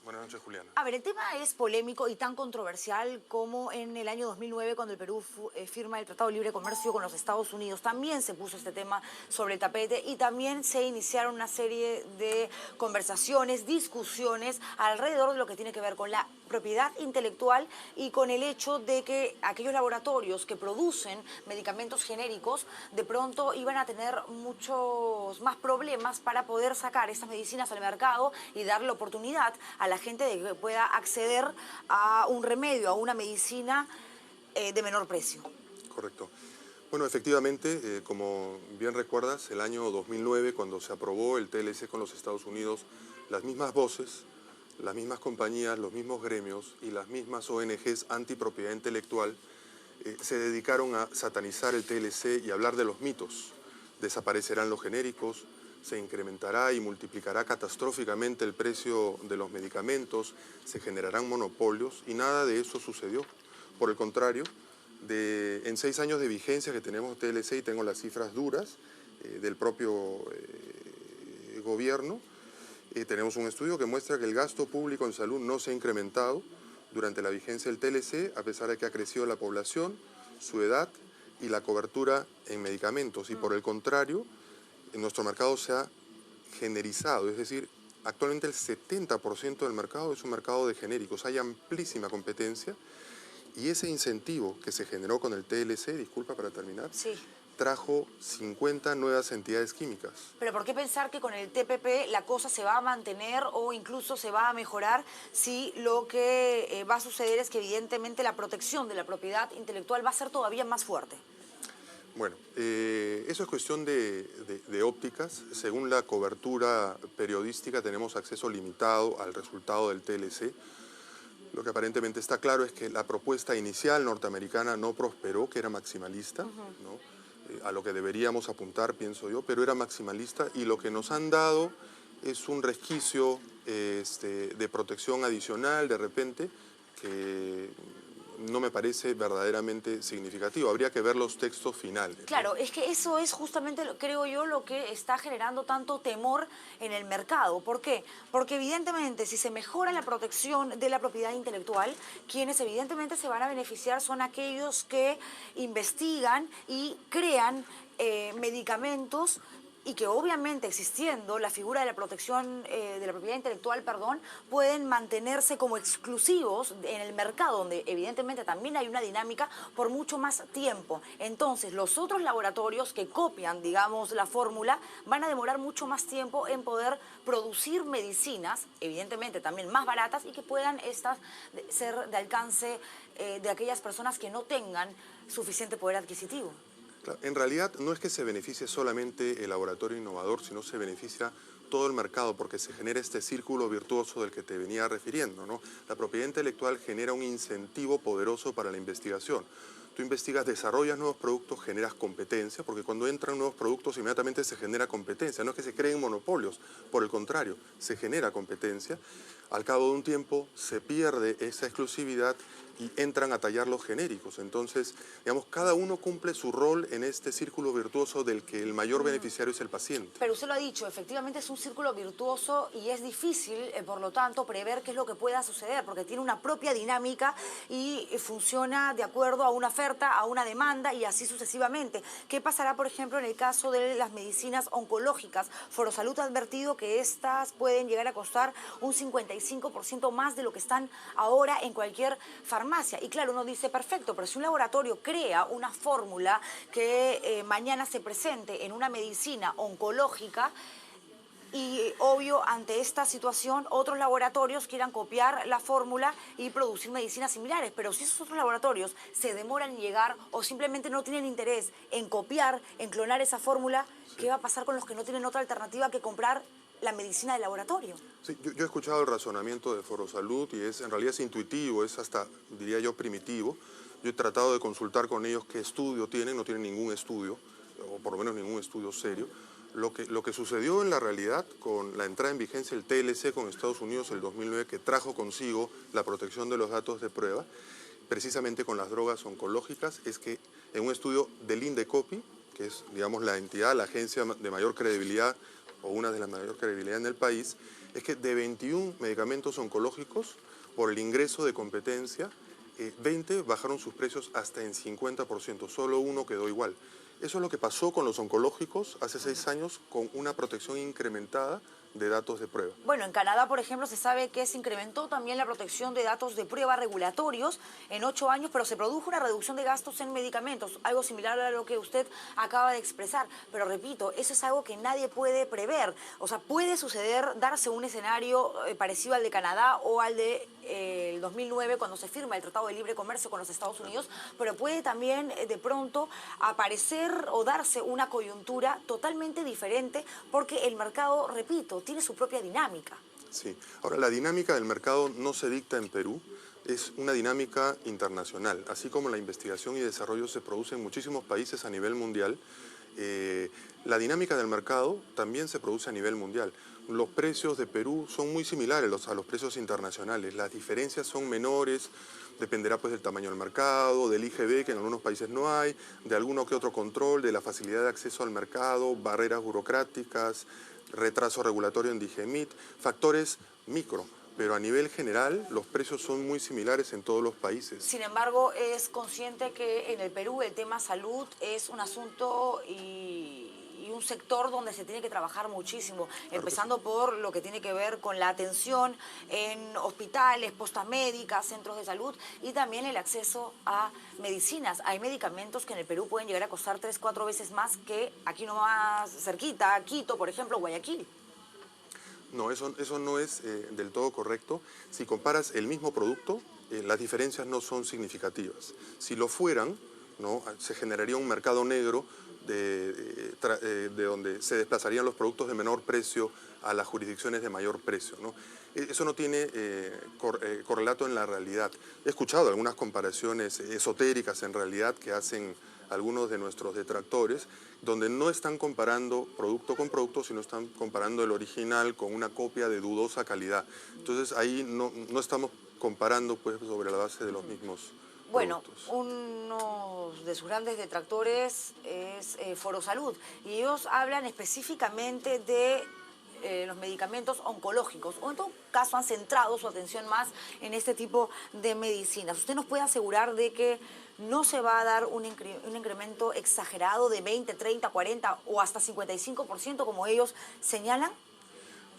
Buenas noches, Juliana. A ver, el tema es polémico y tan controversial como en el año 2009 cuando el Perú firma el Tratado de Libre Comercio con los Estados Unidos. También se puso este tema sobre el tapete y también se iniciaron una serie de conversaciones, discusiones alrededor de lo que tiene que ver con la propiedad intelectual y con el hecho de que aquellos laboratorios que producen medicamentos genéricos de pronto iban a tener muchos más problemas para poder sacar estas medicinas al mercado y darle oportunidad a la gente de que pueda acceder a un remedio, a una medicina de menor precio. Correcto. Bueno, efectivamente, como bien recuerdas, el año 2009, cuando se aprobó el TLC con los Estados Unidos, las mismas voces, las mismas compañías, los mismos gremios y las mismas ONGs antipropiedad intelectual se dedicaron a satanizar el TLC y hablar de los mitos. Desaparecerán los genéricos, se incrementará y multiplicará catastróficamente el precio de los medicamentos, se generarán monopolios y nada de eso sucedió. Por el contrario, en 6 años de vigencia que tenemos TLC, y tengo las cifras duras del propio gobierno, tenemos un estudio que muestra que el gasto público en salud no se ha incrementado durante la vigencia del TLC, a pesar de que ha crecido la población, su edad y la cobertura en medicamentos. Y por el contrario, en nuestro mercado se ha generizado, es decir, actualmente el 70% del mercado es un mercado de genéricos. Hay amplísima competencia y ese incentivo que se generó con el TLC, disculpa para terminar, Sí. trajo 50 nuevas entidades químicas. Pero ¿por qué pensar que con el TPP la cosa se va a mantener o incluso se va a mejorar si lo que va a suceder es que evidentemente la protección de la propiedad intelectual va a ser todavía más fuerte? Bueno, eso es cuestión de ópticas. Según la cobertura periodística tenemos acceso limitado al resultado del TLC. Lo que aparentemente está claro es que la propuesta inicial norteamericana no prosperó, que era maximalista, ¿no? A lo que deberíamos apuntar, pienso yo, pero era maximalista y lo que nos han dado es un resquicio de protección adicional de repente que no me parece verdaderamente significativo. Habría que ver los textos finales, ¿no? Claro, es que eso es justamente, creo yo, lo que está generando tanto temor en el mercado. ¿Por qué? Porque evidentemente si se mejora la protección de la propiedad intelectual, quienes evidentemente se van a beneficiar son aquellos que investigan y crean medicamentos y que obviamente existiendo la figura de la protección de la propiedad intelectual, perdón, pueden mantenerse como exclusivos en el mercado, donde evidentemente también hay una dinámica por mucho más tiempo. Entonces, los otros laboratorios que copian, digamos, la fórmula, van a demorar mucho más tiempo en poder producir medicinas, evidentemente también más baratas, y que puedan estas ser de alcance de aquellas personas que no tengan suficiente poder adquisitivo. Claro, en realidad no es que se beneficie solamente el laboratorio innovador, sino se beneficia todo el mercado porque se genera este círculo virtuoso del que te venía refiriendo, ¿no? La propiedad intelectual genera un incentivo poderoso para la investigación. Tú investigas, desarrollas nuevos productos, generas competencia, porque cuando entran nuevos productos inmediatamente se genera competencia. No es que se creen monopolios, por el contrario, se genera competencia. Al cabo de un tiempo se pierde esa exclusividad y entran a tallar los genéricos. Entonces, digamos, cada uno cumple su rol en este círculo virtuoso del que el mayor beneficiario es el paciente. Pero usted lo ha dicho, efectivamente es un círculo virtuoso y es difícil, por lo tanto, prever qué es lo que pueda suceder, porque tiene una propia dinámica y funciona de acuerdo a una oferta, a una demanda y así sucesivamente. ¿Qué pasará, por ejemplo, en el caso de las medicinas oncológicas? Forosalud ha advertido que estas pueden llegar a costar un 55% más de lo que están ahora en cualquier farmacia. Y claro, uno dice, perfecto, pero si un laboratorio crea una fórmula que mañana se presente en una medicina oncológica, y obvio, ante esta situación, otros laboratorios quieran copiar la fórmula y producir medicinas similares. Pero si esos otros laboratorios se demoran en llegar o simplemente no tienen interés en copiar, en clonar esa fórmula, ¿qué va a pasar con los que no tienen otra alternativa que comprar la medicina del laboratorio? Sí, yo he escuchado el razonamiento de Forosalud y en realidad es intuitivo, es hasta, diría yo, primitivo. Yo he tratado de consultar con ellos qué estudio tienen, no tienen ningún estudio, o por lo menos ningún estudio serio. Lo que sucedió en la realidad con la entrada en vigencia del TLC con Estados Unidos el 2009, que trajo consigo la protección de los datos de prueba, precisamente con las drogas oncológicas, es que en un estudio del INDECOPI, que es, digamos, la entidad, la agencia de mayor credibilidad o una de las mayor credibilidad en el país, es que de 21 medicamentos oncológicos, por el ingreso de competencia, 20 bajaron sus precios hasta en 50%, solo uno quedó igual. Eso es lo que pasó con los oncológicos hace 6 años con una protección incrementada de datos de prueba. Bueno, en Canadá, por ejemplo, se sabe que se incrementó también la protección de datos de prueba regulatorios en 8 años, pero se produjo una reducción de gastos en medicamentos, algo similar a lo que usted acaba de expresar. Pero repito, eso es algo que nadie puede prever. O sea, puede suceder, darse un escenario parecido al de Canadá o al de el 2009, cuando se firma el Tratado de Libre Comercio con los Estados Unidos, pero puede también de pronto aparecer o darse una coyuntura totalmente diferente porque el mercado, repito, tiene su propia dinámica. Sí. Ahora, la dinámica del mercado no se dicta en Perú, es una dinámica internacional. Así como la investigación y desarrollo se produce en muchísimos países a nivel mundial, la dinámica del mercado también se produce a nivel mundial. Los precios de Perú son muy similares a los precios internacionales. Las diferencias son menores, dependerá pues del tamaño del mercado, del IGB, que en algunos países no hay, de alguno que otro control, de la facilidad de acceso al mercado, barreras burocráticas, retraso regulatorio en DIGEMIT, factores micro. Pero a nivel general los precios son muy similares en todos los países. Sin embargo, es consciente que en el Perú el tema salud es un asunto y un sector donde se tiene que trabajar muchísimo, Claro, empezando por lo que tiene que ver con la atención en hospitales, postas médicas, centros de salud y también el acceso a medicinas. Hay medicamentos que en el Perú pueden llegar a costar 3, 4 veces más que aquí nomás cerquita, Quito, por ejemplo, Guayaquil. No, eso no es del todo correcto. Si comparas el mismo producto, las diferencias no son significativas. Si lo fueran, ¿no?, se generaría un mercado negro de donde se desplazarían los productos de menor precio a las jurisdicciones de mayor precio, ¿no? Eso no tiene correlato en la realidad. He escuchado algunas comparaciones esotéricas en realidad que hacen algunos de nuestros detractores, donde no están comparando producto con producto, sino están comparando el original con una copia de dudosa calidad. Entonces ahí no estamos comparando pues sobre la base de los mismos Bueno, productos. uno de sus grandes detractores es Foro Salud y ellos hablan específicamente de los medicamentos oncológicos o en todo caso han centrado su atención más en este tipo de medicinas. ¿Usted nos puede asegurar de que no se va a dar un incremento exagerado de 20, 30, 40 o hasta 55% como ellos señalan?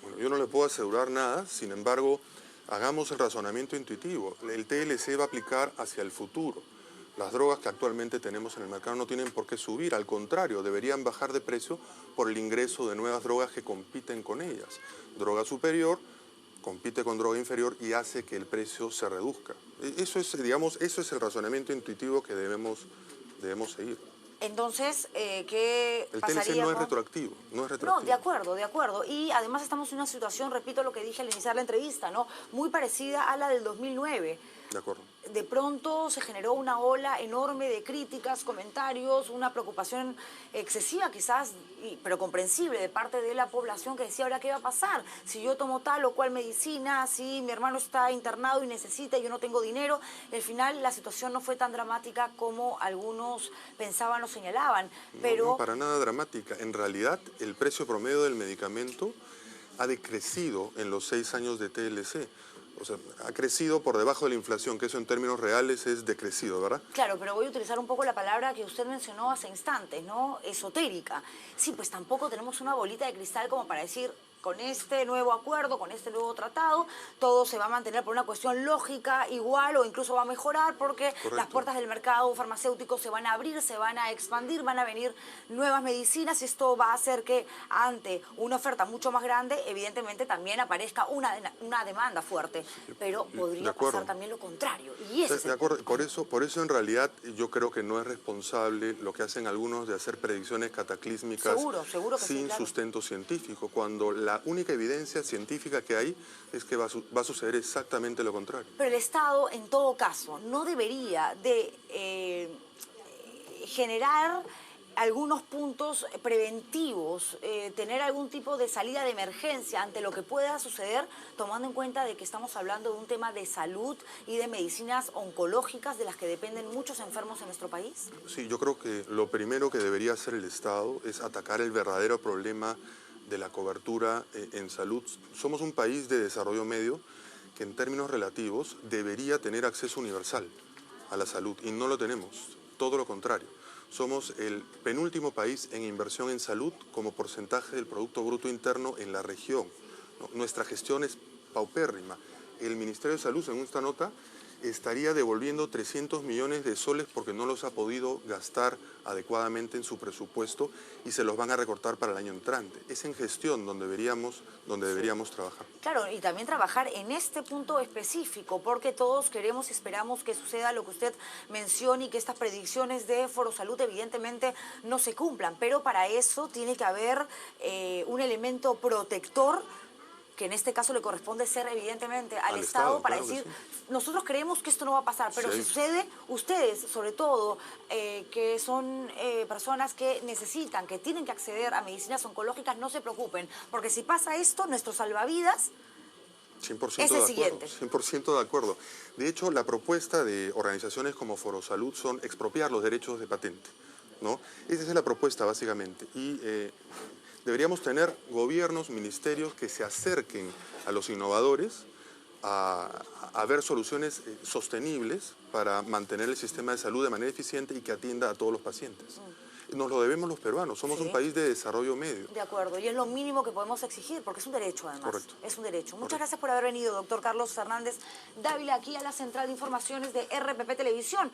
Bueno, yo no le puedo asegurar nada, sin embargo, hagamos el razonamiento intuitivo. El TLC va a aplicar hacia el futuro. Las drogas que actualmente tenemos en el mercado no tienen por qué subir, al contrario, deberían bajar de precio por el ingreso de nuevas drogas que compiten con ellas. Droga superior compite con droga inferior y hace que el precio se reduzca. Eso es, digamos, eso es el razonamiento intuitivo que debemos seguir. Entonces, ¿qué El pasaría TLC no es con...? retroactivo, no es No, retroactivo. de acuerdo, de acuerdo. Y además estamos en una situación, repito lo que dije al iniciar la entrevista, ¿no?, muy parecida a la del 2009. De acuerdo. De pronto se generó una ola enorme de críticas, comentarios, una preocupación excesiva quizás, pero comprensible de parte de la población que decía, ¿ahora qué va a pasar? Si yo tomo tal o cual medicina, si mi hermano está internado y necesita y yo no tengo dinero. Al final la situación no fue tan dramática como algunos pensaban o señalaban. Pero No, para nada dramática. En realidad, el precio promedio del medicamento ha decrecido en los 6 años de TLC. O sea, ha crecido por debajo de la inflación, que eso en términos reales es decrecido, ¿verdad? claro, pero voy a utilizar un poco la palabra que usted mencionó hace instantes, ¿no? Esotérica. Sí, pues tampoco tenemos una bolita de cristal como para decir, con este nuevo acuerdo, con este nuevo tratado, todo se va a mantener por una cuestión lógica igual o incluso va a mejorar porque Correcto. las puertas del mercado farmacéutico se van a abrir, se van a expandir, van a venir nuevas medicinas y esto va a hacer que ante una oferta mucho más grande, evidentemente también aparezca una demanda fuerte, pero De podría acuerdo. pasar también lo contrario. Y ese es De el acuerdo, punto. por eso en realidad yo creo que no es responsable lo que hacen algunos de hacer predicciones cataclísmicas Seguro que sí, sin claro. sustento científico, cuando la única evidencia científica que hay es que va a suceder exactamente lo contrario. Pero el Estado, en todo caso, no debería de generar algunos puntos preventivos, tener algún tipo de salida de emergencia ante lo que pueda suceder, tomando en cuenta de que estamos hablando de un tema de salud y de medicinas oncológicas de las que dependen muchos enfermos en nuestro país. Sí, yo creo que lo primero que debería hacer el Estado es atacar el verdadero problema de la cobertura en salud. Somos un país de desarrollo medio que en términos relativos debería tener acceso universal a la salud y no lo tenemos, todo lo contrario. Somos el penúltimo país en inversión en salud como porcentaje del Producto Bruto Interno en la región, ¿no? Nuestra gestión es paupérrima. El Ministerio de Salud, según esta nota, estaría devolviendo 300 millones de soles porque no los ha podido gastar adecuadamente en su presupuesto y se los van a recortar para el año entrante. Es en gestión donde deberíamos trabajar. Claro, y también trabajar en este punto específico, porque todos queremos y esperamos que suceda lo que usted menciona y que estas predicciones de Foro Salud evidentemente no se cumplan, pero para eso tiene que haber un elemento protector que en este caso le corresponde ser evidentemente al Estado para claro que decir, sí. nosotros creemos que esto no va a pasar, pero Sí. si sucede, ustedes sobre todo, que son personas que necesitan, que tienen que acceder a medicinas oncológicas, no se preocupen, porque si pasa esto, nuestros salvavidas 100% es el de acuerdo, siguiente. 100% de acuerdo. De hecho, la propuesta de organizaciones como Foro Salud son expropiar los derechos de patente, ¿no? Esa es la propuesta, básicamente. Y deberíamos tener gobiernos, ministerios que se acerquen a los innovadores a ver soluciones sostenibles para mantener el sistema de salud de manera eficiente y que atienda a todos los pacientes. Nos lo debemos los peruanos, somos Sí. un país de desarrollo medio. De acuerdo, y es lo mínimo que podemos exigir, porque es un derecho además. Correcto. Es un derecho. Muchas Correcto. gracias por haber venido, doctor Carlos Fernández Dávila, aquí a la Central de Informaciones de RPP Televisión.